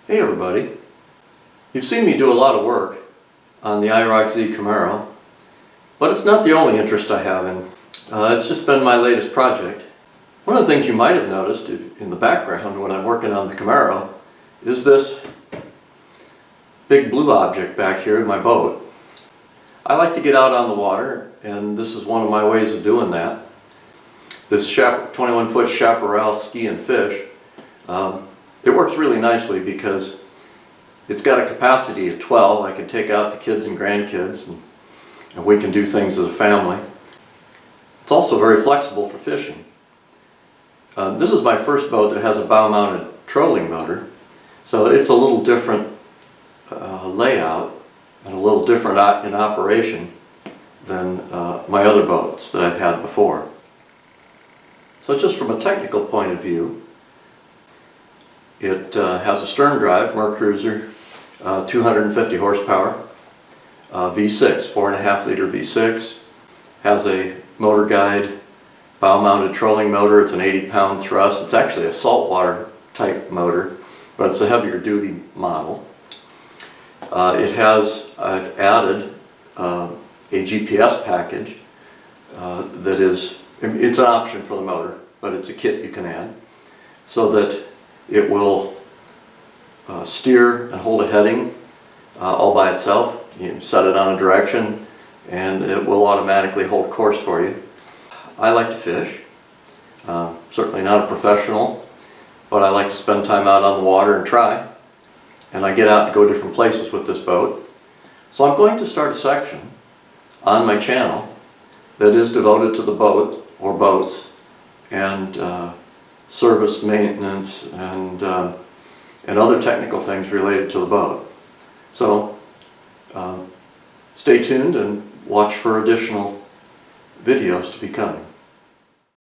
Hey everybody, you've seen me do a lot of work on the IROC-Z Camaro, but it's not the only interest I have in. It's just been my latest project. One of the things you might have noticed in the background when I'm working on the Camaro is this big blue object back here in my boat. I like to get out on the water, and this is one of my ways of doing that. This 21-foot Chaparral ski and fish, it works really nicely because it's got a capacity of 12. I can take out the kids and grandkids and we can do things as a family. It's also very flexible for fishing. This is my first boat that has a bow-mounted trolling motor, so it's a little different layout and a little different in operation than my other boats that I've had before. So just from a technical point of view, it has a stern drive, Mercruiser, 250 horsepower, V6, 4.5 liter V6, has a motor guide, bow-mounted trolling motor. It's an 80-pound thrust. It's actually a saltwater type motor, but it's a heavier duty model. I've added a GPS package that is, it's an option for the motor, but it's a kit you can add, so that it will steer and hold a heading all by itself. You set it on a direction and it will automatically hold course for you. I like to fish, certainly not a professional, but I like to spend time out on the water and try. And I get out and go different places with this boat. So I'm going to start a section on my channel that is devoted to the boat or boats and service, maintenance, and other technical things related to the boat. So stay tuned and watch for additional videos to be coming.